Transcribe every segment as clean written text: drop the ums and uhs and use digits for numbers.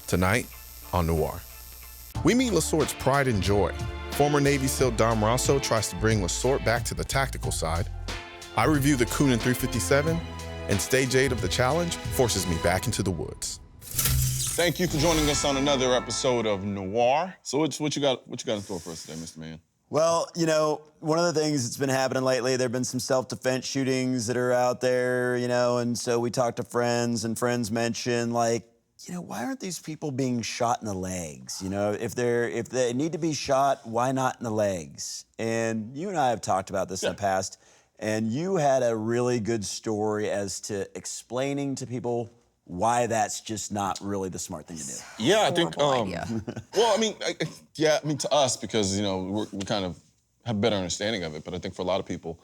Tonight on Noir. We meet LaSorte's pride and joy. Former Navy SEAL Dom Raso tries to bring LaSorte back to the tactical side. I review the Kunan 357, and Stage 8 of the challenge forces me back into the woods. Thank you for joining us on another episode of Noir. So what you got in store for us today, Mr. Man? Well, you know, one of the things that's been happening lately, there have been some self-defense shootings that are out there, you know, and so we talked to friends, and friends mentioned, like, you know, why aren't these people being shot in the legs? You know, if they need to be shot, why not in the legs? And you and I have talked about this in the past, and you had a really good story as to explaining to people why that's just not really the smart thing to do. Yeah, I think, idea. well, I mean, to us, because, you know, we kind of have a better understanding of it, but I think for a lot of people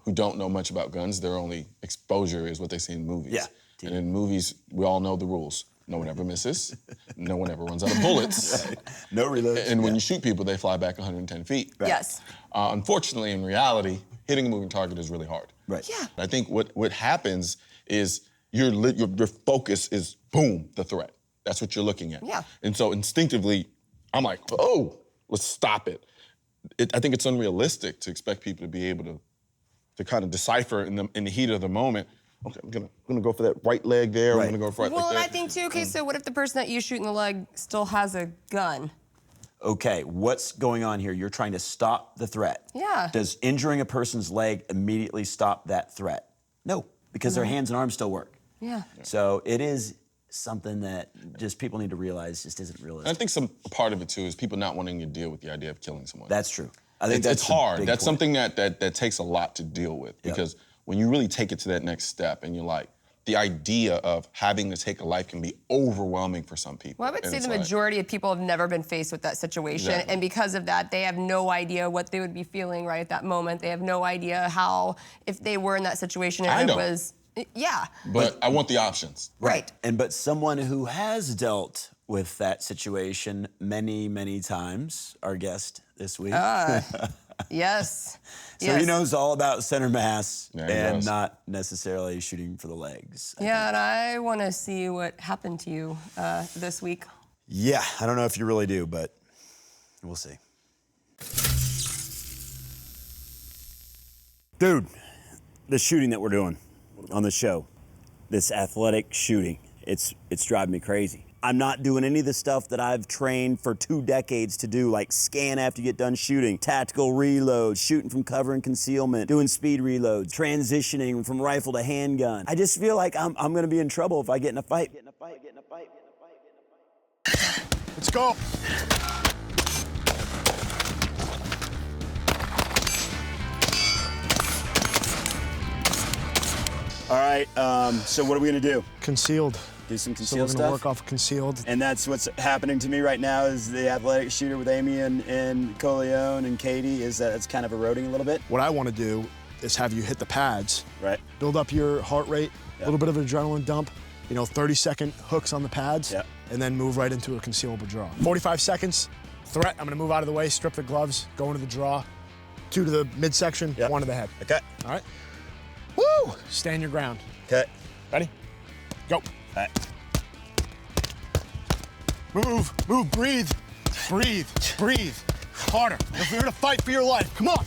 who don't know much about guns, their only exposure is what they see in movies. Yeah. And in movies, we all know the rules. No one ever misses. No one ever runs out of bullets. Right. No reloads. And when you shoot people, they fly back 110 feet. Right. Yes. Unfortunately, in reality, hitting a moving target is really hard. Right. Yeah. I think what happens is your focus is, boom, the threat. That's what you're looking at. Yeah. And so instinctively, I'm like, oh, let's stop it. I think it's unrealistic to expect people to be able to kind of decipher in the heat of the moment, okay, I'm gonna go for that right leg there, Right. I'm gonna go for it Well, like and that. I think too, okay, so what if the person that you shoot in the leg still has a gun? Okay, what's going on here? You're trying to stop the threat. Yeah. Does injuring a person's leg immediately stop that threat? No, because their hands and arms still work. Yeah. So it is something that just people need to realize just isn't realistic. I think some part of it too is people not wanting to deal with the idea of killing someone. That's true. I think that's it's hard. a big That's point. something that takes a lot to deal with, Yep. because when you really take it to that next step and you're like, the idea of having to take a life can be overwhelming for some people. Well, I would And say it's the like, majority of people have never been faced with that situation, Exactly. and because of that, they have no idea what they would be feeling right at that moment. They have no idea how, if they were in that situation, I and know. it was, yeah. But I want the options. Right. But someone who has dealt with that situation many, many times, our guest this week. Yes. So yes. he knows all about center mass Yeah, he and does. not necessarily shooting for the legs. Yeah, and I want to see what happened to you this week. Yeah, I don't know if you really do, but we'll see. Dude, the shooting that we're doing on the show, this athletic shooting, it's driving me crazy. I'm not doing any of the stuff that I've trained for 2 decades to do, like scan after you get done shooting, tactical reloads, shooting from cover and concealment, doing speed reloads, transitioning from rifle to handgun. I just feel like I'm gonna be in trouble if I get in a fight. Let's go. All right, so what are we gonna do? Concealed. Do some So we're concealed gonna stuff? work off concealed. And that's what's happening to me right now is the athletic shooter with Amy and Coleone and Katie is that it's kind of eroding a little bit. What I want to do is have you hit the pads, Right. build up your heart rate, a little bit of adrenaline dump, 30-second hooks on the pads, Yep. and then move right into a concealable draw. 45 seconds, threat, I'm gonna move out of the way, strip the gloves, go into the draw, 2 to the midsection, Yep. 1 to the head. Okay. All right? Woo! Stand your ground. Okay. Ready? Go. All right. Move, breathe, breathe. Harder. You're here to fight for your life. Come on.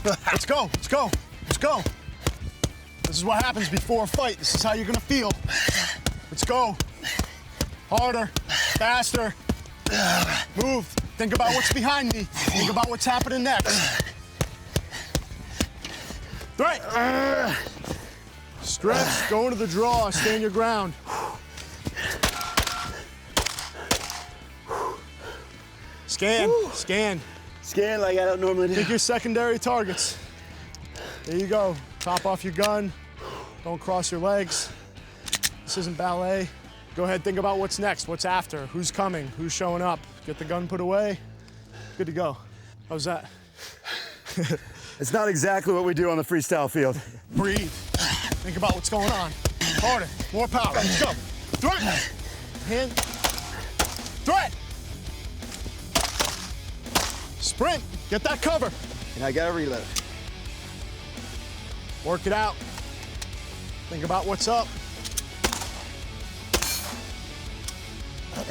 Let's go. This is what happens before a fight. This is how you're gonna feel. Let's go. Harder, faster. Move. Think about what's behind me. Think about what's happening next. Right. Stretch, go into the draw, stand your ground. Scan. Scan like I don't normally do. Pick your secondary targets. There you go. Top off your gun. Don't cross your legs. This isn't ballet. Go ahead, think about what's next, what's after, who's coming, who's showing up. Get the gun put away. Good to go. How's that? It's not exactly what we do on the freestyle field. Breathe. Think about what's going on. Harder, more power. Let's go. Threat. Hand. Threat. Sprint. Get that cover. And I gotta reload. Work it out. Think about what's up.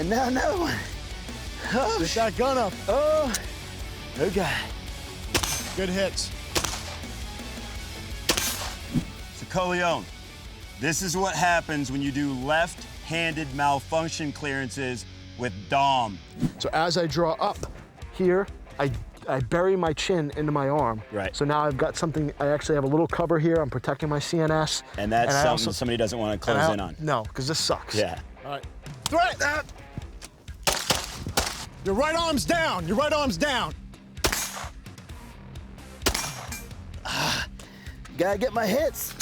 And now another one. Oh, Get that gun up. oh, okay. Good hits. So Coleon, this is what happens when you do left-handed malfunction clearances with Dom. So as I draw up here, I bury my chin into my arm. Right. So now I've got something, I actually have a little cover here. I'm protecting my CNS. And that's I something also- somebody doesn't want to close in on. No, because this sucks. Yeah. All right. Threat that. Your right arm's down. Your right arm's down. Gotta get my hits.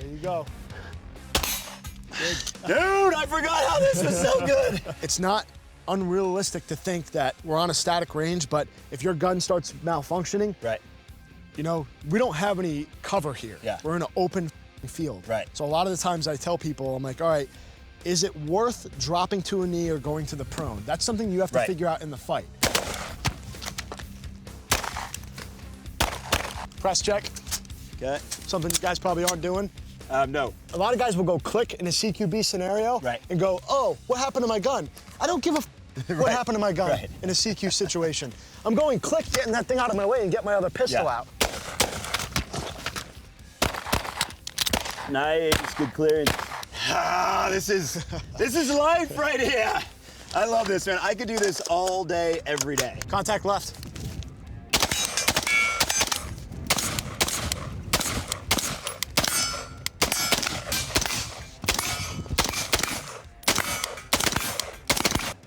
There you go. Dude, I forgot how this was so good. It's not unrealistic to think that we're on a static range, but if your gun starts malfunctioning, Right. you know, we don't have any cover here. Yeah. We're in an open field. Right. So a lot of the times I tell people, I'm like, all right, is it worth dropping to a knee or going to the prone? That's something you have to Right. figure out in the fight. Press check, Okay. something you guys probably aren't doing. No. A lot of guys will go click in a CQB scenario Right. and go, oh, what happened to my gun? I don't give a what Right. happened to my gun Right. in a CQ situation. I'm going click, getting that thing out of my way and get my other pistol Yeah. out. Nice, good clearance. Ah, this is life right here. I love this, man. I could do this all day, every day. Contact left.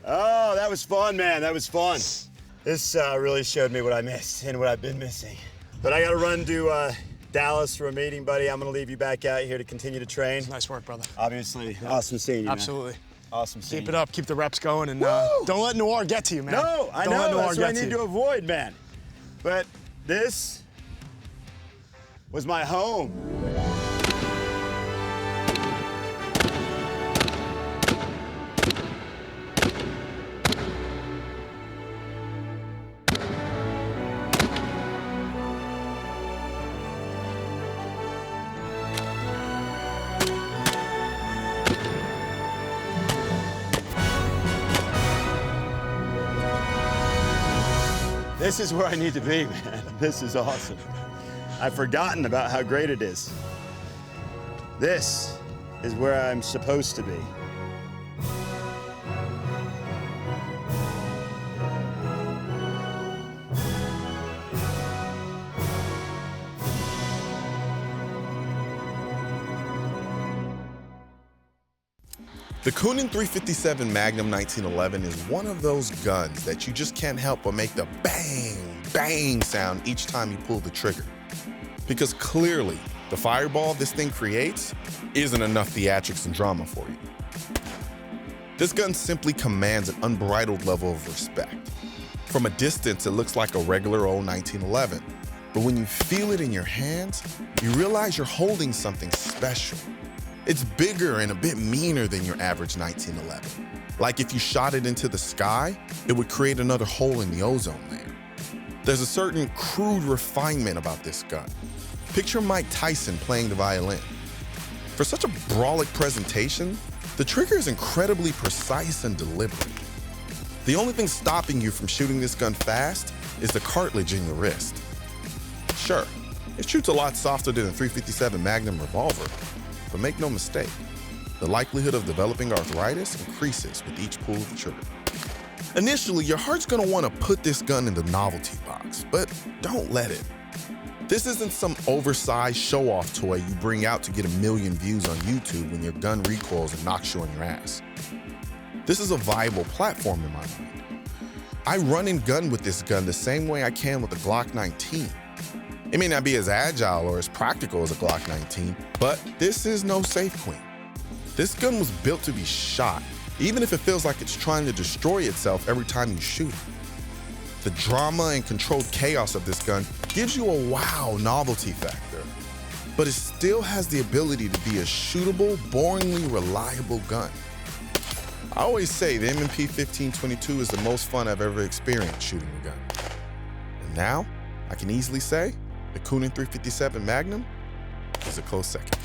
Oh, that was fun, man. That was fun. This really showed me what I missed and what I've been missing. But I got to run to Dallas for a meeting, buddy. I'm going to leave you back out here to continue to train. Nice work, brother. Obviously, awesome seeing you, man. Absolutely. Awesome seeing Keep you. it up, keep the reps going, and Woo! don't let Noir get to you, man. No, I Don't let know. Noir That's what I get need you. to avoid, man. But this was my home. This is where I need to be, man. This is awesome. I've forgotten about how great it is. This is where I'm supposed to be. The Kunan 357 Magnum 1911 is one of those guns that you just can't help but make the bang, bang sound each time you pull the trigger. Because clearly, the fireball this thing creates isn't enough theatrics and drama for you. This gun simply commands an unbridled level of respect. From a distance, it looks like a regular old 1911, but when you feel it in your hands, you realize you're holding something special. It's bigger and a bit meaner than your average 1911. Like if you shot it into the sky, it would create another hole in the ozone layer. There's a certain crude refinement about this gun. Picture Mike Tyson playing the violin. For such a brolic presentation, the trigger is incredibly precise and deliberate. The only thing stopping you from shooting this gun fast is the cartilage in your wrist. Sure, it shoots a lot softer than a 357 Magnum revolver, but make no mistake, the likelihood of developing arthritis increases with each pull of the trigger. Initially, your heart's gonna wanna put this gun in the novelty box, but don't let it. This isn't some oversized show-off toy you bring out to get 1 million views on YouTube when your gun recoils and knocks you on your ass. This is a viable platform in my mind. I run and gun with this gun the same way I can with the Glock 19. It may not be as agile or as practical as a Glock 19, but this is no safe queen. This gun was built to be shot, even if it feels like it's trying to destroy itself every time you shoot it. The drama and controlled chaos of this gun gives you a wow novelty factor, but it still has the ability to be a shootable, boringly reliable gun. I always say the M&P 1522 is the most fun I've ever experienced shooting a gun. And now, I can easily say, the Kunan 357 Magnum is a close second.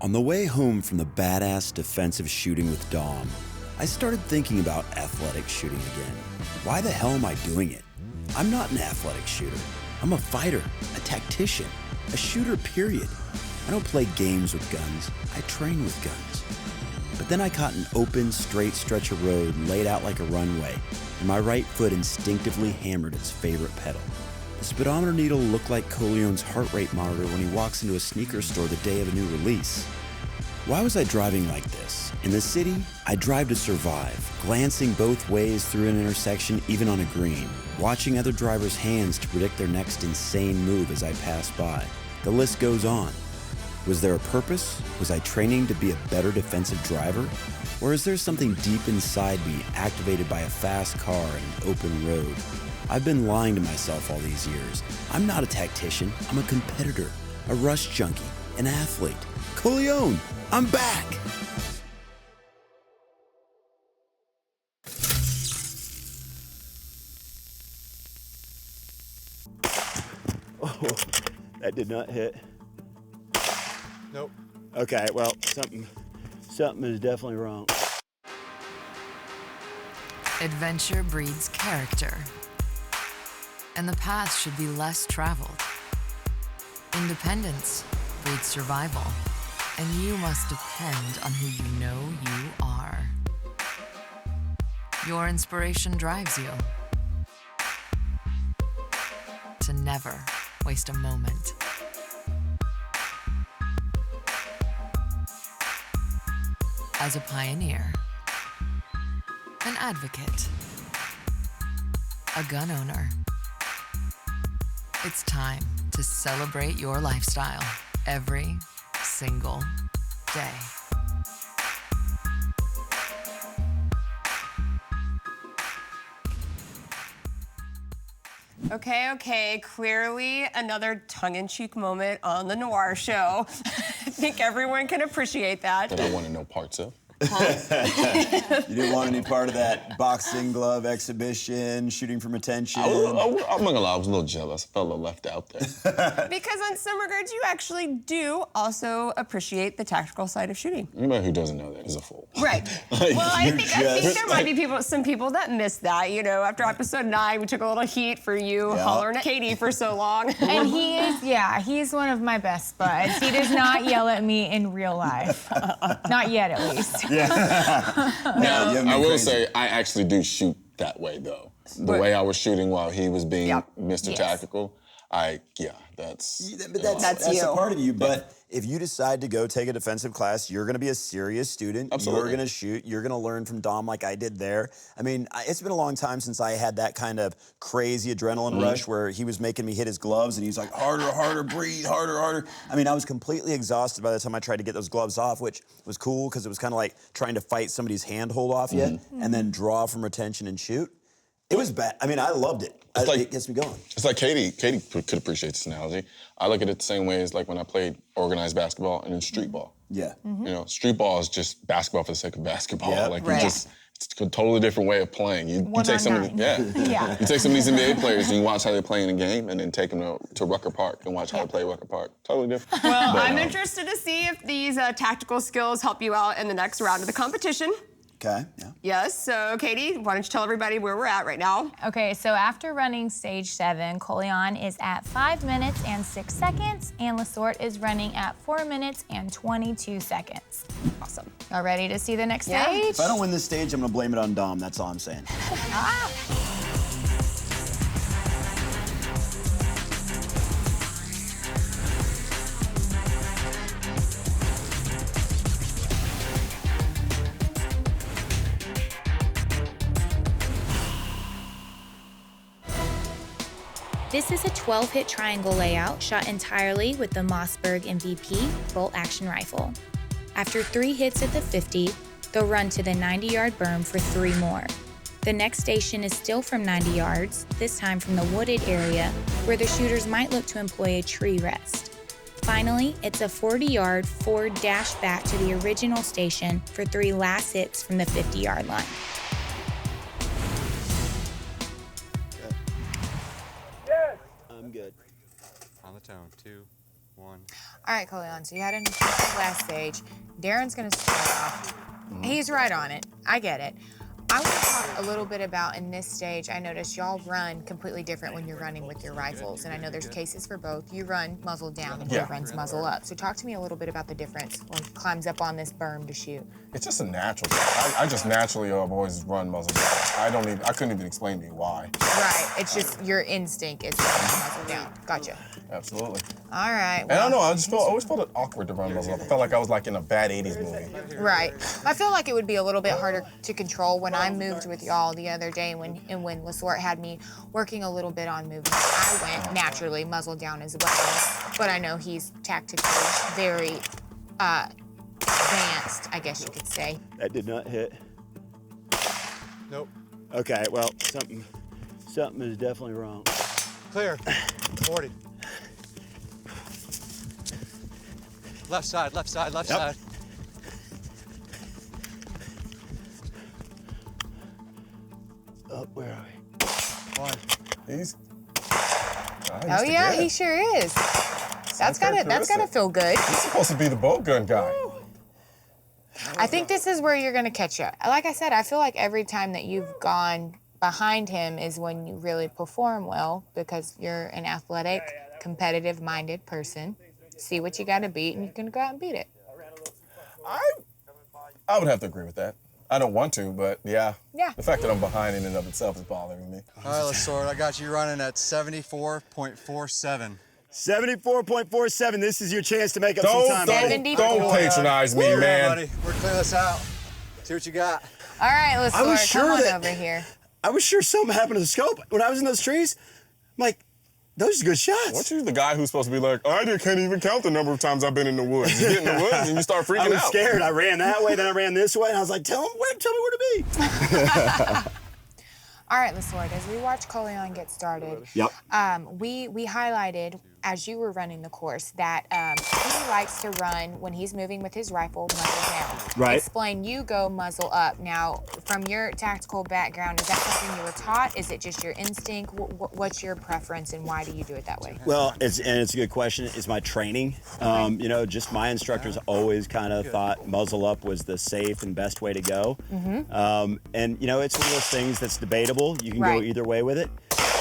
On the way home from the badass defensive shooting with Dom, I started thinking about athletic shooting again. Why the hell am I doing it? I'm not an athletic shooter. I'm a fighter, a tactician, a shooter, period. I don't play games with guns. I train with guns. But then I caught an open, straight stretch of road laid out like a runway, and my right foot instinctively hammered its favorite pedal. The speedometer needle looked like Coleone's heart rate monitor when he walks into a sneaker store the day of a new release. Why was I driving like this? In the city, I drive to survive, glancing both ways through an intersection, even on a green, watching other drivers' hands to predict their next insane move as I pass by. The list goes on. Was there a purpose? Was I training to be a better defensive driver? Or is there something deep inside me activated by a fast car and an open road? I've been lying to myself all these years. I'm not a tactician. I'm a competitor, a rush junkie, an athlete. Coleone, I'm back! Oh, that did not hit. Nope. Okay, well, something is definitely wrong. Adventure breeds character, and the path should be less traveled. Independence breeds survival, and you must depend on who you know you are. Your inspiration drives you to never waste a moment. As a pioneer, an advocate, a gun owner, it's time to celebrate your lifestyle every single day. Okay, clearly another tongue-in-cheek moment on the Noir show. I think everyone can appreciate that. That I want to know parts of. You didn't want any part of that boxing glove exhibition, shooting from attention. I'm not gonna lie, I was a little jealous. I felt a little left out there. Because in some regards, you actually do also appreciate the tactical side of shooting. Anybody who doesn't know that is a fool. Right. Well, I think there might be some people that miss that. You know, after episode 9, we took a little heat for you hollering at Katie for so long. And he's one of my best buds. He does not yell at me in real life. Not yet, at least. Now, I will say, I actually do shoot that way, though. The way I was shooting while he was being Mr. Tactical, that's a part of you. But if you decide to go take a defensive class, you're going to be a serious student. Absolutely. You're going to shoot. You're going to learn from Dom like I did there. I mean, it's been a long time since I had that kind of crazy adrenaline rush where he was making me hit his gloves and he's like, harder, breathe, harder. I mean, I was completely exhausted by the time I tried to get those gloves off, which was cool because it was kind of like trying to fight somebody's handhold off you and then draw from retention and shoot. It was bad. I mean, I loved it. It gets me going. It's like Katie could appreciate this analogy. I look at it the same way as like when I played organized basketball and then street ball. Yeah. You know, street ball is just basketball for the sake of basketball. Yep. It's a totally different way of playing. You take some of you take some of these NBA players and you watch how they play in a game and then take them to Rucker Park and watch how they play Rucker Park. Totally different. Well, I'm interested to see if these tactical skills help you out in the next round of the competition. Okay, yeah. Yes, so Katie, why don't you tell everybody where we're at right now? Okay, so after running stage 7, Coleon is at 5 minutes and 6 seconds, and LaSorte is running at 4 minutes and 22 seconds. Awesome. Y'all ready to see the next stage? If I don't win this stage, I'm gonna blame it on Dom, that's all I'm saying. This is a 12-hit triangle layout shot entirely with the Mossberg MVP bolt-action rifle. After 3 hits at the 50, they'll run to the 90-yard berm for 3 more. The next station is still from 90 yards, this time from the wooded area, where the shooters might look to employ a tree rest. Finally, it's a 40-yard forward dash back to the original station for 3 last hits from the 50-yard line. I'm good. On the tone, 2, All right, Coleon, so you had an impressive last stage. Darren's gonna start off. He's right on it. I get it. I want to talk a little bit about in this stage, I noticed y'all run completely different when you're running with your rifles, and I know there's cases for both. You run muzzle down and he runs muzzle up. So talk to me a little bit about the difference when he climbs up on this berm to shoot. It's just a natural thing. I just naturally have always run muzzle down. I couldn't even explain to you why. Right, it's just your instinct is to run muzzle down. Gotcha. Absolutely. All right. And I don't know, I always felt it awkward to run muzzle up. I felt like I was like in a bad 80s movie. Right. I feel like it would be a little bit harder to control when I moved with y'all the other day when LaSorte had me working a little bit on movement. I went naturally muzzle down as well, but I know he's tactically very advanced, I guess you could say. That did not hit. Nope. Okay, well, something is definitely wrong. Clear. 40. Left side, left side, left side. Oh, where are we? One. He's Oh yeah, he sure is. That's gotta feel good. He's supposed to be the bolt gun guy. I think this is where you're gonna catch up. Like I said, I feel like every time that you've gone behind him is when you really perform well because you're an athletic, competitive-minded person. See what you gotta beat and you can go out and beat it. I would have to agree with that. I don't want to, but yeah. Yeah. The fact that I'm behind in and of itself is bothering me. All right, LaSorte, I got you running at 74.47. 74.47. This is your chance to make up some time. Don't patronize me, man. Buddy, we're clear this out. See what you got. All right, LaSorte, come on over here. I was sure something happened to the scope. When I was in those trees, I'm like, those are good shots. Weren't you the guy who's supposed to be like, I can't even count the number of times I've been in the woods. You get in the woods and you start freaking out. I was scared. I ran that way, then I ran this way, and I was like, tell me where to be. All right, LaSorte, as we watch Coleon get started, we highlighted, as you were running the course, that he likes to run, when he's moving with his rifle, muzzle down. Right. Explain, you go muzzle up. Now, from your tactical background, is that something you were taught? Is it just your instinct? What's your preference, and why do you do it that way? Well, it's a good question. It's my training. You know, just my instructors always kind of thought muzzle up was the safe and best way to go. And, you know, it's one of those things that's debatable. You can go either way with it.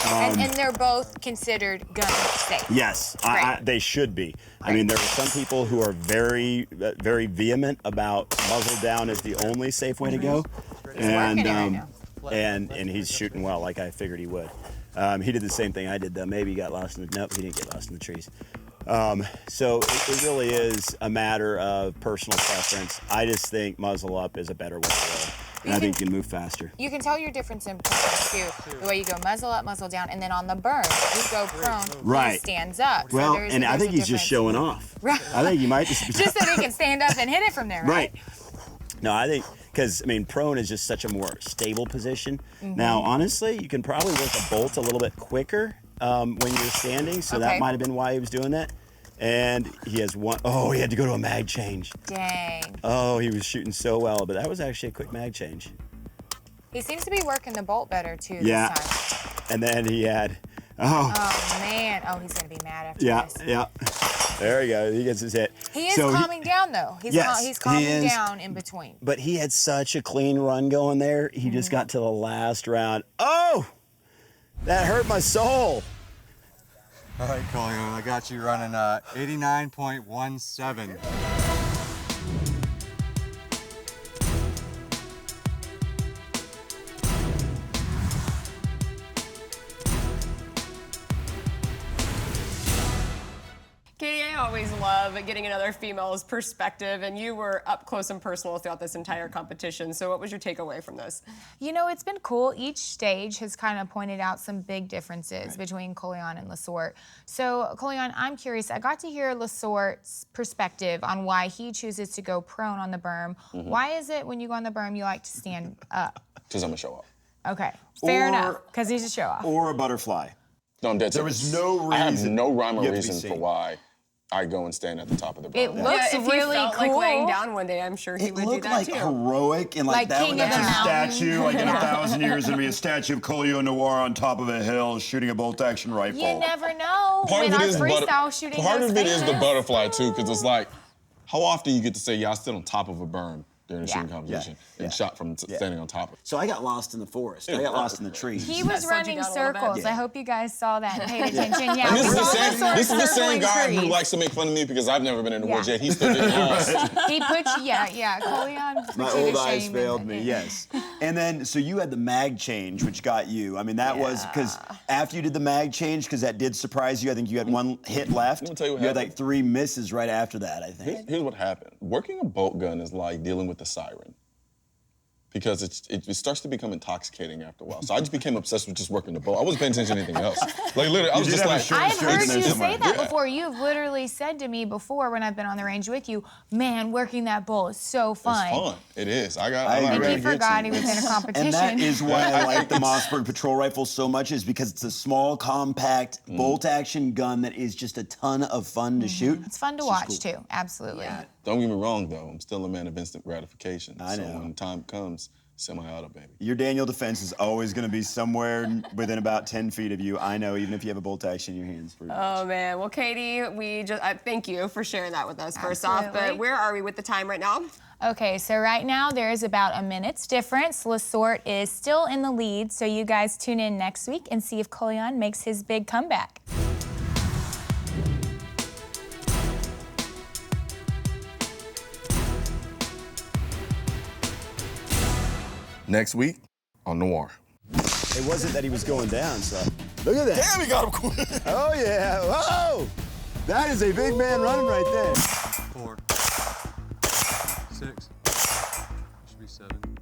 And they're both considered gun safe. Yes, they should be. I mean, there are some people who are very, very vehement about muzzle down as the only safe way to go. And he's shooting well, like I figured he would. He did the same thing I did, though. Maybe he got lost in the... Nope, he didn't get lost in the trees. So it really is a matter of personal preference. I just think muzzle up is a better way to go. And I think you can move faster. You can tell your difference in preference, too. The way you go muzzle up, muzzle down, and then on the burn, you go prone, he stands up. Well, so and I think he's just showing off. Right. I think he might just... Just so he can stand up and hit it from there, right? No, I think... Because, I mean, prone is just such a more stable position. Now, honestly, you can probably work a bolt a little bit quicker when you're standing, so that might have been why he was doing that. And he has one... Oh, he had to go to a mag change. Dang. Oh, he was shooting so well, but that was actually a quick mag change. He seems to be working the bolt better, too, yeah. this time. And then he had... Oh, man. Oh, he's going to be mad after this. Yeah. There he goes. He gets his hit. He is calming down, though. He's calming down in between. But he had such a clean run going there. He just got to the last round. Oh! That hurt my soul. All right, Coleon, I got you running 89.17. Katie, I always love getting another female's perspective, and you were up close and personal throughout this entire competition. So what was your takeaway from this? You know, it's been cool. Each stage has kind of pointed out some big differences between Coleon and LaSorte. So, Coleon, I'm curious. I got to hear LaSorte's perspective on why he chooses to go prone on the berm. Why is it when you go on the berm you like to stand up? Because I'm a show off. Okay, fair enough, because he's a show off. Or a butterfly. No, I'm dead. There was no reason. I have no rhyme or reason for why I go and stand at the top of the berm. It looks if really he felt cool. like laying down one day, I'm sure he It would do looked that like too. heroic and Like that King that's of a the Mountain. statue. Like in 1,000 years, there'll be a statue of Coolio Noir on top of a hill shooting a bolt-action rifle. You never know. Part when of it our is freestyle shooting part goes of it is the famous. butterfly too, because it's like, how often you get to say, yeah, I stood on top of a berm during a shooting Yeah. competition Yeah. and shot from standing on top of it. So I got lost in the forest. I got lost in the trees. He That was slowed you running down a little bit? circles. Yeah. I hope you guys saw that and paid attention. Yeah, And we this is saw the same circling guy who trees. likes to make fun of me because I've never been in the woods Yeah. yet. He still didn't lost. He put you, yeah. Coleon put My you old to eyes shame failed and- me, yes. And then, so you had the mag change, which got you. I mean, that was, because after you did the mag change, because that did surprise you, I think you had one hit left. Let me tell you what You had happened. like 3 misses right after that, I think. Here's what happened. Working a bolt gun is like dealing with the siren. Because it starts to become intoxicating after a while. So I just became obsessed with just working the bolt. I wasn't paying attention to anything else. Like literally, I was did just have a like, shirt. I've heard you somewhere. say that Yeah. before. You've literally said to me before when I've been on the range with you, man, working that bull is so fun. it's fun. It is. I I got agree. And Right. he forgot he was in a competition. And that is why I like the Mossberg Patrol Rifle so much, is because it's a small, compact, bolt-action gun that is just a ton of fun to shoot. It's fun to watch too, absolutely. Don't get me wrong though, I'm still a man of instant gratification. I know. So when the time comes, semi-auto, baby. Your Daniel defense is always going to be somewhere within about 10 feet of you. I know, even if you have a bolt action in your hands. Pretty much. Oh man, well Katie, thank you for sharing that with us first off, Absolutely. but where are we with the time right now? Okay, so right now there is about a minute's difference. LaSorte is still in the lead, so you guys tune in next week and see if Coleon makes his big comeback. Next week on Noir. It wasn't that he was going down, so. Look at that. Damn, he got him quick. Oh, yeah. Whoa! That is a big man running right there. 4, 6, should be 7.